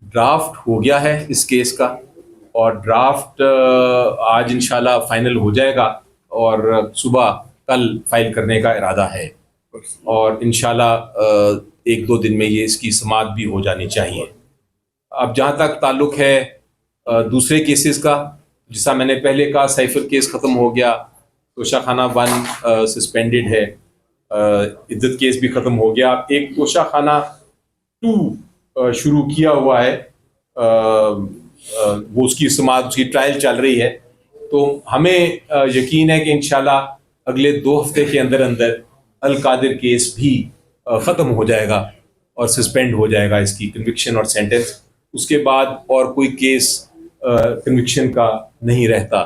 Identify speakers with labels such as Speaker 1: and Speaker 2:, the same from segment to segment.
Speaker 1: Draft हो गया है इस केस का, और ड्राफ्ट आज इंशाल्लाह फाइनल हो जाएगा और सुबह कल फाइल करने का इरादा है, और इंशाल्लाह 1-2 दिन में ये इसकी समाअत भी हो जानी चाहिए। अब जहाँ तक ताल्लुक है दूसरे केसेस का, जिसा मैंने पहले कहा, साइफर केस ख़त्म हो गया, तोशाखाना 1 सस्पेंडेड है, इद्दत केस भी ख़त्म हो गया। एक तोशाखाना 2 शुरू किया हुआ है, वो उसकी समाअत, उसकी ट्रायल चल रही है। तो हमें यकीन है कि इंशाल्लाह अगले 2 हफ्ते के अंदर अंदर अल कादिर केस भी ख़त्म हो जाएगा और सस्पेंड हो जाएगा इसकी कन्विक्शन और सेंटेंस। उसके बाद और कोई केस कन्विक्शन का नहीं रहता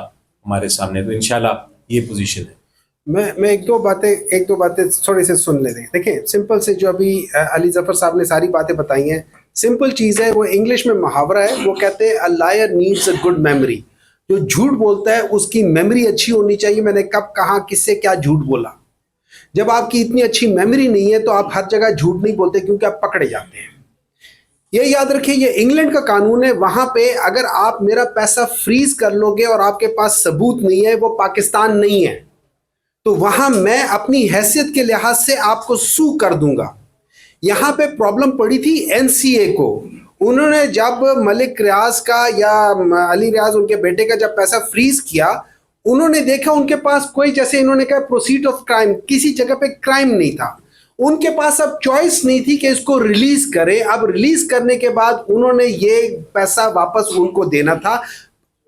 Speaker 1: हमारे सामने। तो इंशाल्लाह ये पोजीशन है।
Speaker 2: मैं एक दो बातें थोड़ी से सुन लेते हैं। देखिए, सिंपल से जो अभी अली जफर साहब ने सारी बातें बताई हैं, सिंपल चीज़ है। वो इंग्लिश में मुहावरा है, वो कहते हैं a liar needs a good memory. जो झूठ बोलता है उसकी मेमोरी अच्छी होनी चाहिए, मैंने कब कहाँ किससे क्या झूठ बोला। जब आपकी इतनी अच्छी मेमोरी नहीं है तो आप हर जगह झूठ नहीं बोलते, क्योंकि आप पकड़े जाते हैं। ये याद रखिए, ये इंग्लैंड का कानून है। वहां पे अगर आप मेरा पैसा फ्रीज कर लोगे और आपके पास सबूत नहीं है, वो पाकिस्तान नहीं है, तो वहां मैं अपनी हैसियत के लिहाज से आपको सू कर दूंगा। यहां पे प्रॉब्लम पड़ी थी एनसीए को। उन्होंने जब मलिक रियाज का या अली रियाज उनके बेटे का जब पैसा फ्रीज किया, उन्होंने देखा उनके पास कोई, जैसे इन्होंने कहा प्रोसीड ऑफ क्राइम, किसी जगह पे क्राइम नहीं था। उनके पास अब चॉइस नहीं थी कि इसको रिलीज करें। अब रिलीज करने के बाद उन्होंने ये पैसा वापस उनको देना था।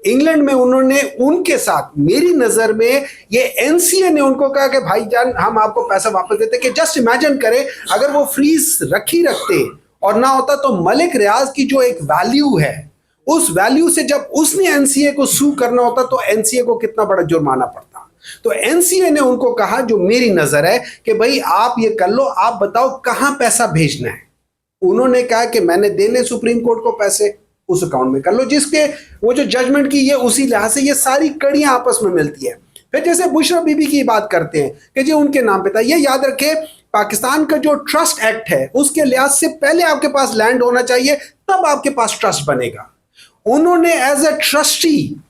Speaker 2: इंग्लैंड में उन्होंने उनके साथ, मेरी नजर में ये एनसीए ने उनको कहा कि भाईजान हम आपको पैसा वापस देते। कि जस्ट इमेजिन करें अगर वो फ्रीज रखते और ना होता, तो मलिक रियाज की जो एक वैल्यू है, उस वैल्यू से जब उसने एनसीए को सू करना होता तो एनसीए को कितना बड़ा जुर्माना पड़ता। तो एनसीए ने उनको कहा, जो मेरी नजर है, कि भाई आप ये कर लो, आप बताओ कहां पैसा भेजना है। उन्होंने कहा कि मैंने देने सुप्रीम कोर्ट को पैसे, उस अकाउंट में कर लो, जिसके वो जो जजमेंट की, ये उसी लिहाज से ये सारी कड़ियां आपस में मिलती है। फिर जैसे बुशरा बीबी की बात करते हैं कि जी उनके नाम पे था, ये याद रखे पाकिस्तान का जो ट्रस्ट एक्ट है उसके लिहाज से पहले आपके पास लैंड होना चाहिए, तब आपके पास ट्रस्ट बनेगा। उन्होंने एज ए ट्रस्टी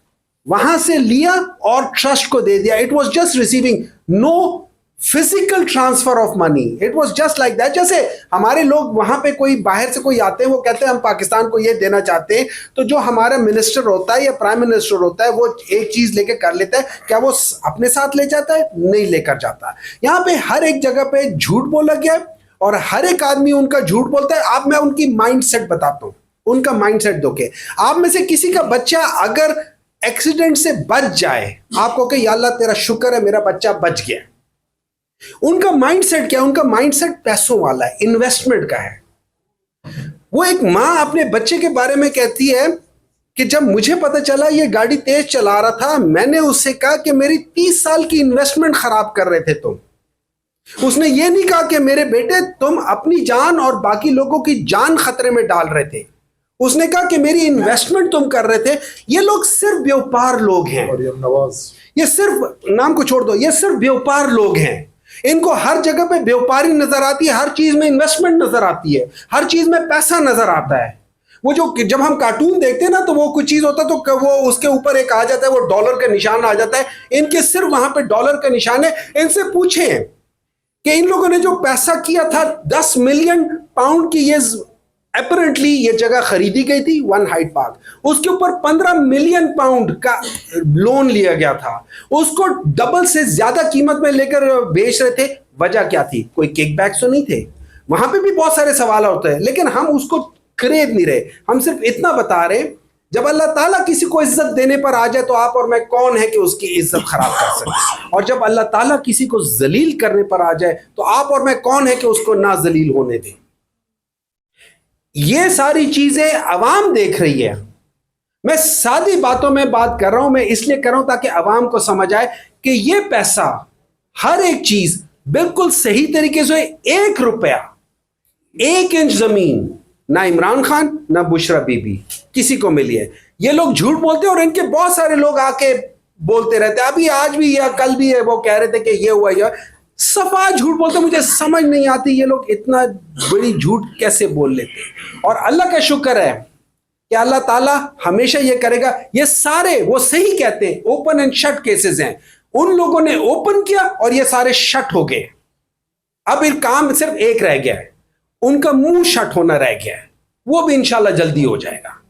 Speaker 2: वहां से लिया और ट्रस्ट को दे दिया। It was just receiving, no physical transfer of money, it was just like that. जैसे हमारे लोग वहां पे कोई बाहर से कोई आते हैं, वो कहते हैं हम पाकिस्तान को ये देना चाहते हैं, तो जो हमारा मिनिस्टर होता है या प्राइम मिनिस्टर होता है, वो एक चीज लेके कर लेता है, क्या वो अपने साथ ले जाता है? नहीं लेकर जाता। यहां पे हर एक जगह पे झूठ बोला गया और हर एक आदमी उनका झूठ बोलता है। अब मैं उनकी माइंड सेट बताता हूं, उनका माइंड सेट दो के आप में से किसी का बच्चा अगर एक्सीडेंट से बच जाए, आपको कहे या अल्लाह तेरा शुक्र है मेरा बच्चा बच गया। उनका माइंडसेट क्या है? उनका माइंडसेट पैसों वाला है, इन्वेस्टमेंट का है। वो एक मां अपने बच्चे के बारे में कहती है कि जब मुझे पता चला ये गाड़ी तेज चला रहा था, मैंने उससे कहा कि मेरी 30 साल की इन्वेस्टमेंट खराब कर रहे थे तुम। उसने ये नहीं कहा कि मेरे बेटे तुम अपनी जान और बाकी लोगों की जान खतरे में डाल रहे थे। उसने कहा कि मेरी इन्वेस्टमेंट तुम कर रहे थे। ये लोग सिर्फ व्यापार लोग हैं। ये सिर्फ, नाम को छोड़ दो, ये सिर्फ व्यापार लोग हैं। इनको हर जगह पे व्यापारी नजर आती है, हर चीज में इन्वेस्टमेंट नजर आती है, हर चीज में पैसा नजर आता है। वो जो जब हम कार्टून देखते हैं ना, तो वो कुछ चीज होता है तो वो उसके ऊपर एक आ जाता है, वो डॉलर का निशान आ जाता है। इनके सिर्फ वहां पे डॉलर का निशान है। इनसे पूछें कि इन लोगों ने जो पैसा किया था 10 मिलियन पाउंड की, ये अपरेंटली ये जगह खरीदी गई थी, वन हाइट पार्क, उसके ऊपर 15 मिलियन पाउंड का लोन लिया गया था। उसको डबल से ज्यादा कीमत में लेकर बेच रहे थे। वजह क्या थी? कोई किकबैक्स तो नहीं थे। वहां पे भी बहुत सारे सवाल होते हैं, लेकिन हम उसको खरीद नहीं रहे। हम सिर्फ इतना बता रहे, जब अल्लाह ताला किसी को इज्जत देने पर आ जाए तो आप और मैं कौन है कि उसकी इज्जत खराब कर सके, और जब अल्लाह ताला किसी को जलील करने पर आ जाए तो आप और मैं कौन है कि उसको ना जलील होने दें। ये सारी चीजें अवाम देख रही है। मैं सादी बातों में बात कर रहा हूं, मैं इसलिए कर रहा हूं ताकि अवाम को समझ आए कि ये पैसा, हर एक चीज बिल्कुल सही तरीके से, 1 रुपया, 1 इंच जमीन ना इमरान खान ना बुशरा बीबी किसी को मिली है। ये लोग झूठ बोलते हैं और इनके बहुत सारे लोग आके बोलते रहते हैं। अभी आज भी या कल भी है, वो कह रहे थे कि ये हुआ, या सफा झूठ बोलते। मुझे समझ नहीं आती ये लोग इतना बड़ी झूठ कैसे बोल लेते हैं। और अल्लाह का शुक्र है कि अल्लाह ताला हमेशा ये करेगा। ये सारे वो सही कहते हैं, ओपन एंड शट केसेस हैं। उन लोगों ने ओपन किया और ये सारे शट हो गए। अब ये काम सिर्फ एक रह गया है, उनका मुंह शट होना रह गया है, वो भी इंशाल्लाह जल्दी हो जाएगा।